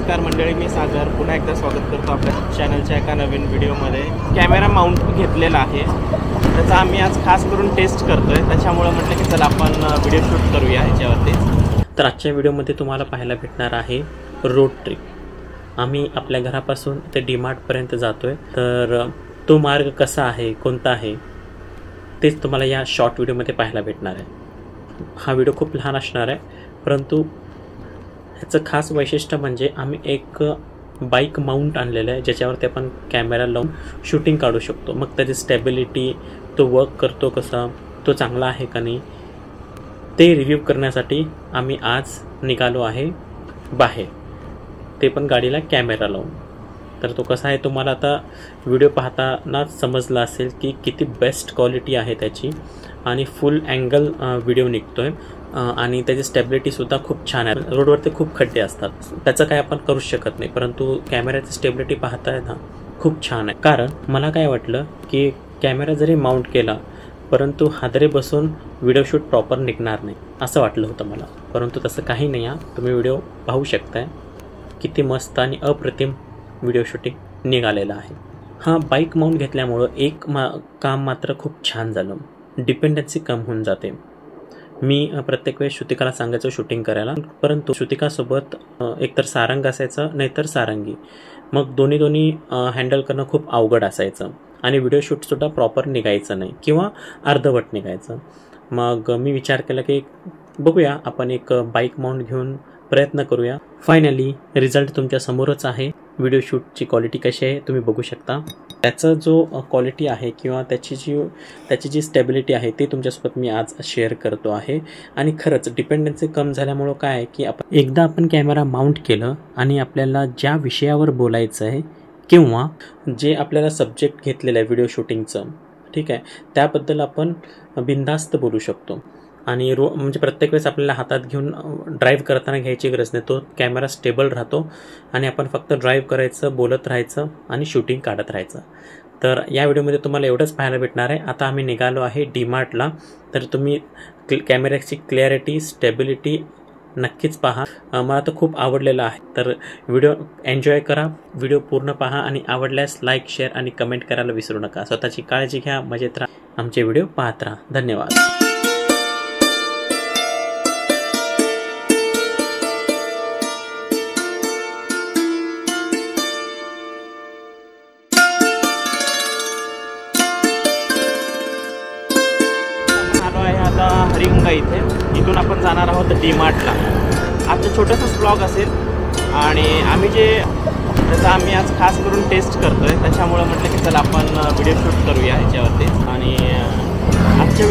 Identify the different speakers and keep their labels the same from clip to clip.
Speaker 1: नमस्कार मंडळी, मी सागर पुन्हा एकदा स्वागत करतो आपल्या चॅनलच्या एका नवीन व्हिडिओमध्ये। कॅमेरा माउंट घेतलेला आहे, त्याचा आम्ही आज खास करून टेस्ट करतोय, त्याच्यामुळे म्हटलं की चला आपण व्हिडिओ शूट करूया ह्याच्यावरती।
Speaker 2: तर आजच्या व्हिडिओमध्ये तुम्हाला पाहायला भेटणार आहे रोड ट्रिप। आम्ही आपल्या घरापासून ते डीमार्टपर्यंत जातोय, तर तो मार्ग कसा आहे, कोणता आहे तेच तुम्हाला या शॉर्ट व्हिडिओमध्ये पाहायला भेटणार आहे। हा व्हिडिओ खूप लहान असणार आहे, परंतु ह्याचं खास वैशिष्ट्य म्हणजे आम्ही एक बाईक माउंट आणलेलं आहे, ज्याच्यावरती आपण कॅमेरा लावून शूटिंग काढू शकतो। मग त्याची स्टॅबिलिटी, तो वर्क करतो कसा, तो चांगला आहे का नाही, ते रिव्ह्यू करण्यासाठी आम्ही आज निघालो आहे बाहेर, ते पण गाडीला कॅमेरा लावून। तर तो कसा आहे तुम्हाला आता व्हिडिओ पाहतानाच समजला असेल की किती बेस्ट क्वालिटी आहे त्याची, आणि फुल अँगल व्हिडिओ निघतोय, आणि त्याची स्टॅबिलिटीसुद्धा खूप छान आहे। रोडवरती खूप खड्डे असतात, त्याचं काय आपण करूच शकत नाही, परंतु कॅमेऱ्याची स्टॅबिलिटी पाहताय ना खूप छान आहे। कारण मला काय वाटलं की कॅमेरा जरी माउंट केला परंतु हादरे बसून व्हिडिओ शूट प्रॉपर निघणार नाही असं वाटलं होतं मला, परंतु तसं काही नाही आहे। तुम्ही व्हिडिओ पाहू शकताय किती मस्त आणि अप्रतिम व्हिडिओ शूटिंग निघालेलं आहे। हा बाईक माउंट घेतल्यामुळं एक काम मात्र खूप छान झालं, डिपेंडन्सी कम होऊन जाते। मी प्रत्येक वेळेस श्रुतिकाला सांगायचो शूटिंग करायला, परंतु श्रुतिकासोबत एकतर सारंग असायचं नाहीतर सारंगी, मग दोन्ही हँडल करणं खूप अवघड असायचं, आणि व्हिडिओ शूटसुद्धा प्रॉपर निघायचं नाही किंवा अर्धवट निघायचं। मग मी विचार केला की बघूया आपण एक बाईक माउंट घेऊन प्रयत्न करूया। फायनली रिझल्ट तुमच्या समोरच आहे। व्हिडिओ शूटची क्वालिटी कशी आहे तुम्ही बघू शकता। त्याचा जो क्वालिटी आहे किंवा त्याची जी स्टॅबिलिटी आहे ती तुमच्यासोबत मी आज शेअर करतो आहे। आणि खरंच डिपेंडन्सी कम झाल्यामुळं काय आहे की एकदा आपण कॅमेरा माउंट केलं आणि आपल्याला ज्या विषयावर बोलायचं आहे किंवा जे आपल्याला सब्जेक्ट घेतलेलं आहे व्हिडिओ शूटिंगचं, ठीक आहे, त्याबद्दल आपण बिनधास्त बोलू शकतो। आणि म्हणजे प्रत्येक वेळेस आपल्याला हातात घेऊन ड्राईव्ह करताना घ्यायची गरज नाही, तो कॅमेरा स्टेबल राहतो आणि आपण फक्त ड्राईव्ह करायचं, बोलत राहायचं आणि शूटिंग काढत राहायचं। तर या व्हिडिओमध्ये तुम्हाला एवढंच पाहायला भेटणार आहे। आता आम्ही निघालो आहे डीमार्टला, तर तुम्ही कॅमेऱ्याची क्लॅरिटी, स्टेबिलिटी नक्कीच पहा। मला तर खूप आवडलेलं आहे, तर व्हिडिओ एन्जॉय करा, व्हिडिओ पूर्ण पहा, आणि आवडल्यास लाईक, शेअर आणि कमेंट करायला विसरू नका। स्वतःची काळजी घ्या, मजेत राहा, आमचे व्हिडिओ पाहत राहा। धन्यवाद।
Speaker 1: आता हरिगंगा इथून आपण जाणार आहोत डीमार्टला। आजचं छोटंसं ब्लॉग असेल, आणि आम्ही आज खास करून टेस्ट करतोय, त्याच्यामुळे म्हटलं की चला आपण व्हिडिओ शूट करूया ह्याच्यावरती। आणि आजच्या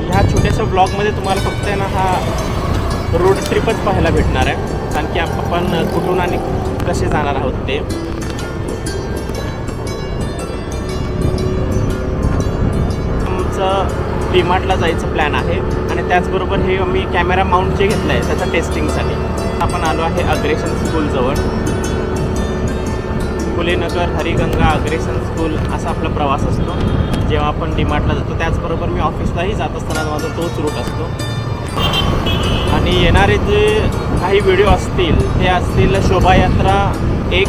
Speaker 1: ह्या छोट्याशा ब्लॉगमध्ये तुम्हाला फक्त आहे ना हा रोड ट्रिपच पाहायला भेटणार आहे, कारण की आपण कुठून आणि कसे जाणार आहोत ते। आमचं डीमार्टला जायचं प्लॅन आहे, आणि त्याचबरोबर हे मी कॅमेरा माउंट जे घेतलं आहे त्याच्या टेस्टिंगसाठी आपण आलो आहे अग्रेशन स्कूलजवळ। फुलेनगर, हरिगंगा, अग्रेशन स्कूल असा आपला प्रवास असतो जेव्हा आपण डीमार्टला जातो। त्याचबरोबर मी ऑफिसलाही जात असताना माझा तोच रूट असतो। आणि येणारे जे काही व्हिडिओ असतील ते असतील शोभायात्रा 1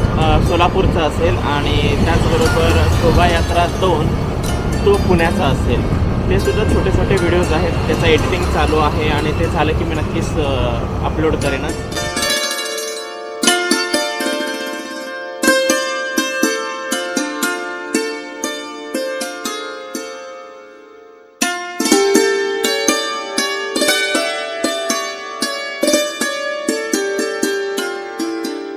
Speaker 1: सोलापूरचा असेल, आणि त्याचबरोबर शोभायात्रा 2 तो पुण्याचा असेल। ते सुद्धा छोटे छोटे व्हिडिओज आहेत, त्याचं एडिटिंग चालू आहे, आणि ते झालं की मी नक्कीच अपलोड करेनच।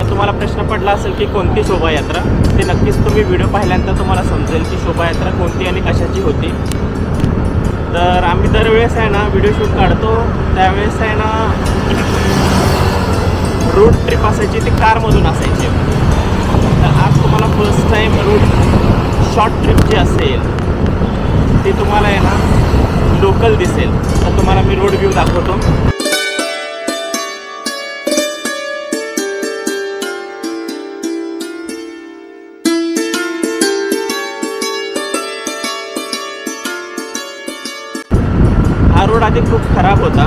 Speaker 1: तुम्हाला प्रश्न पडला असेल की कोणती शोभायात्रा, ते नक्कीच तुम्ही व्हिडिओ पाहिल्यानंतर तुम्हाला समजेल की शोभायात्रा कोणती आणि कशाची होती। तर आम्ही दरवेळेस आहे ना व्हिडिओ शूट काढतो त्यावेळेस आहे ना रोड ट्रिप असायची, ती कारमधून असायची। तर आज तुम्हाला first time road short trip जी असेल ती तुम्हाला आहे ना लोकल दिसेल। तर तुम्हाला मी रोड व्ह्यू दाखवतो। हा रोड आधी खूप खराब होता,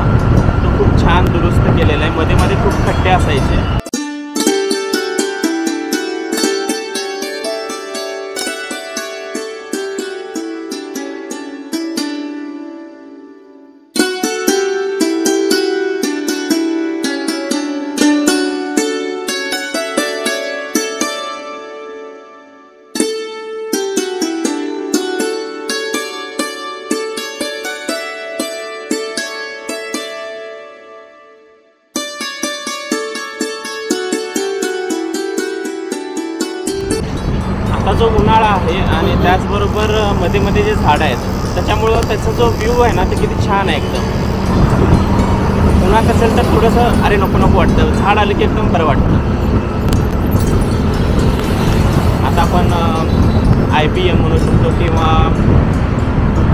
Speaker 1: तो खूप छान दुरुस्त केलेला आहे। मध्ये मध्ये खूप खड्डे असायचे। जो उन्हाळा आहे आणि त्याचबरोबर मध्ये मध्ये जे झाडं आहेत त्याच्यामुळं त्याचा जो व्ह्यू आहे ना ते किती छान आहे एकदम. उन्हात असेल तर थोडंसं अरे नको नको वाटतं, झाड आलं की एकदम बरं वाटतं. आता आपण IBM म्हणू शकतो किंवा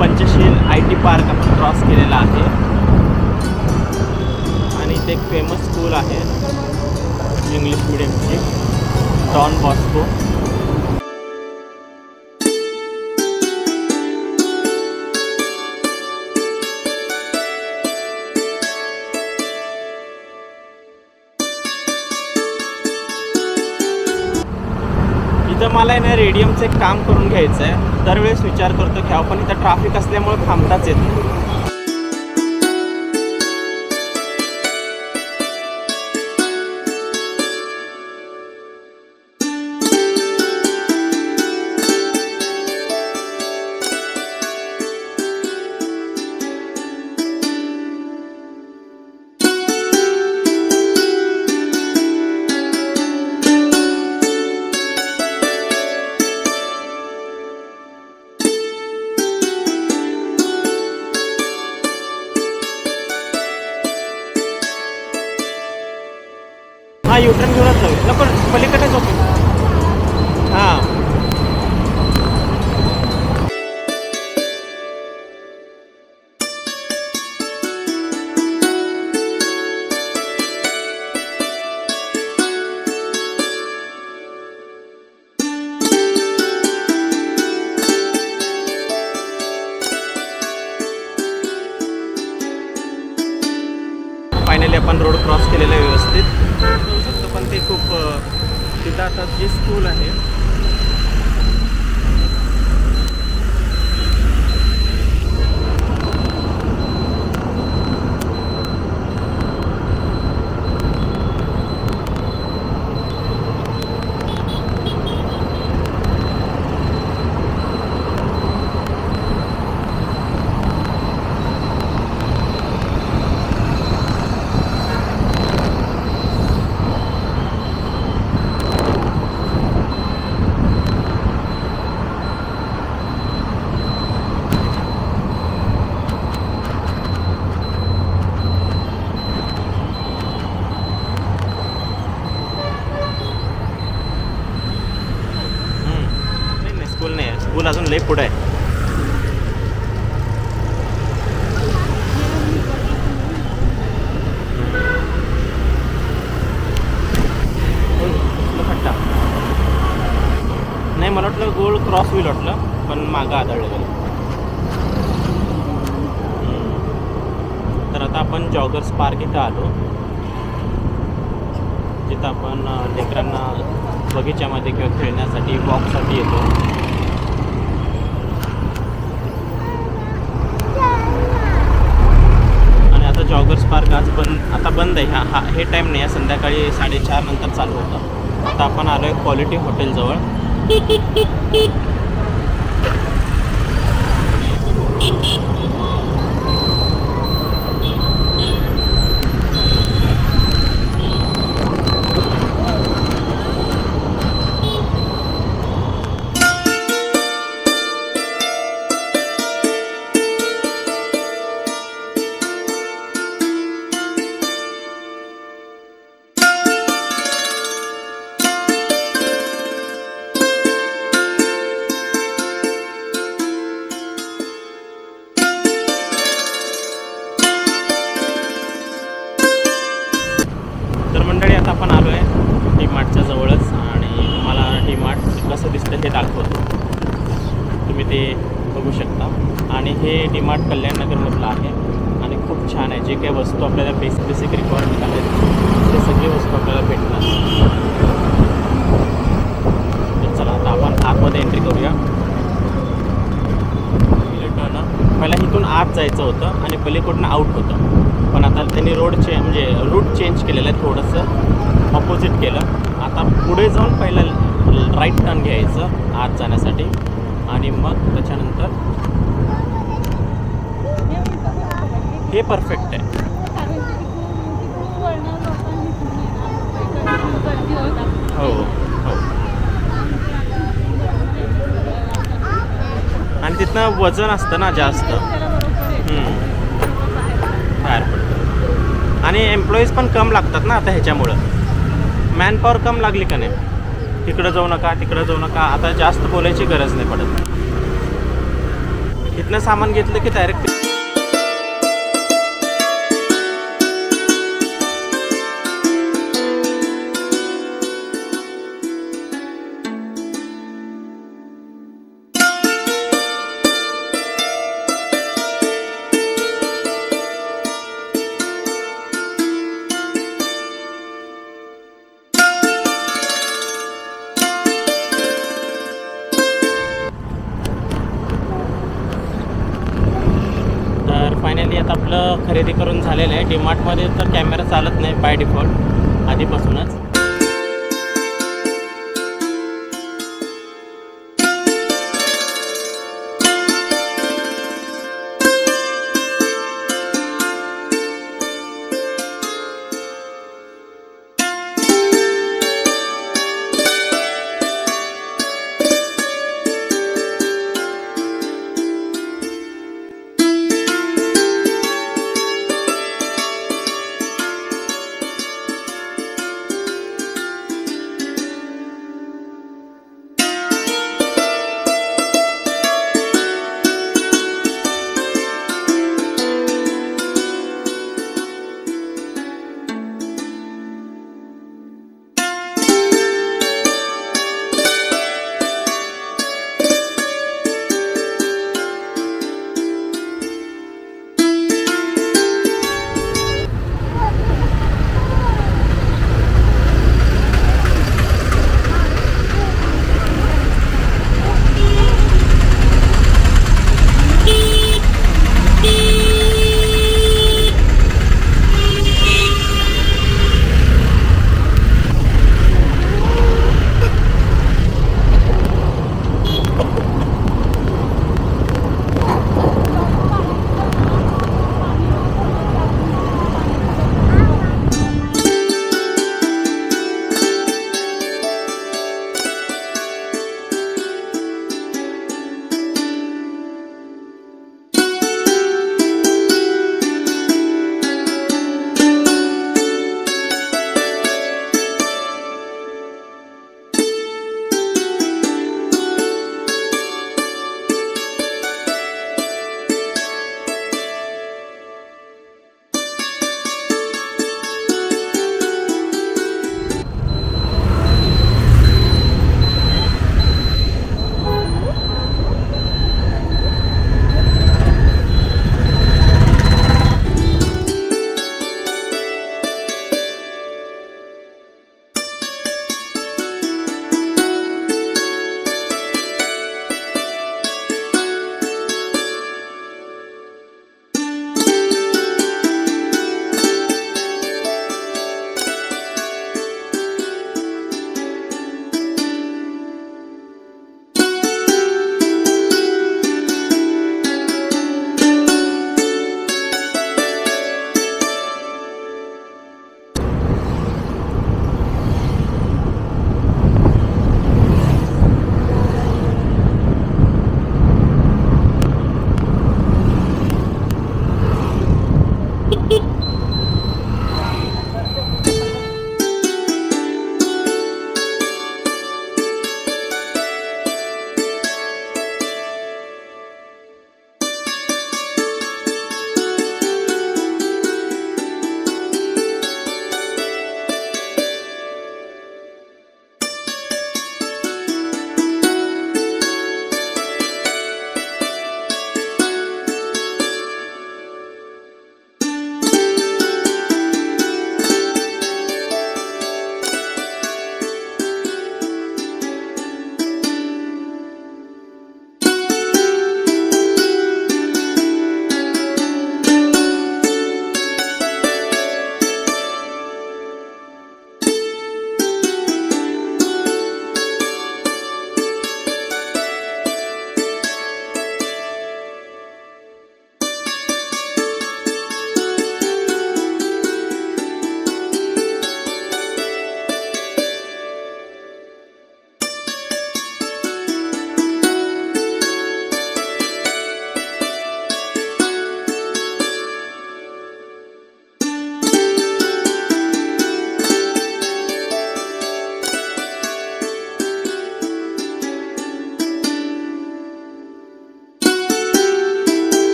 Speaker 1: पंचशील IT पार्क आपण क्रॉस केलेला आहे आणि इथे एक फेमस स्कूल आहे इंग्लिश मिडियमची, डॉन बॉस्को. इथं मला आहे ना रेडियमचं एक काम करून घ्यायचं आहे. दरवेळेस विचार करतो की आपण इथं ट्रॅफिक असल्यामुळे थांबताच येत नाही. हा युटर्न घेऊनच जाऊ, नको पलीकडे झोपू. हां फायनली आपण रोड क्रॉस केलेला आहे व्यवस्थित जाऊ शकतो. पण ते खूप तिथं आता जे स्कूल आहे स्कूल नाही आहे, स्कूल अजून लई पुढे आहे. नाही मला वाटलं गोल क्रॉस होईल वाटलं, पण मागं आदळलं गेलं. तर आता आपण जॉगर्स पार्क इथं आलो, जिथं आपण लेकरांना बगीच्यामध्ये किंवा खेळण्यासाठी वॉकसाठी येतो. आणि आता जॉगर्स पार्क आज आता बंद आहे. हे टाईम नाही आहे, संध्याकाळी 4:30 नंतर चालू होतं. आता आपण आलो आहे क्वालिटी हॉटेलजवळ. तर मंडळी आता आपण आलो आहे डीमार्टच्या जवळच आणि तुम्हाला डीमार्ट कसं दिसतं हे दाखवतो. तुम्ही ते बघू शकता. आणि हे डीमार्ट कल्याणनगरमधलं आहे आणि खूप छान आहे. जे काही वस्तू आपल्याला बेसिक रिक्वायरमेंट आहेत ते सगळे वस्तू आपल्याला भेटणार. तर चला आता आपण आतमध्ये एंट्री करूया. पहिला इथून आत जायचं होतं आणि पलीकडून आउट होतं, पण आता त्यांनी म्हणजे रूट चेंज केलेलं आहे, थोडंसं ऑपोजिट केलं. आता पुढे जाऊन पहिला राईट टर्न घ्यायचं आत जाण्यासाठी आणि मग त्याच्यानंतर हे परफेक्ट आहे. हो हो त्याच्यातनं वजन असतं ना जास्त, बाहेर पडतं. आणि एम्प्लॉईज पण कम लागतात ना आता ह्याच्यामुळं. मॅनपॉवर कम लागली का नाही, तिकडं जाऊ नका तिकडं जाऊ नका, आता जास्त बोलायची गरज नाही पडत. इथनं सामान घेतलं की डायरेक्ट फायनली आता आपलं खरेदी करून झालेलं आहे. डीमार्टमध्ये तर कॅमेरा चालत नाही बाय डिफॉल्ट आधीपासूनच.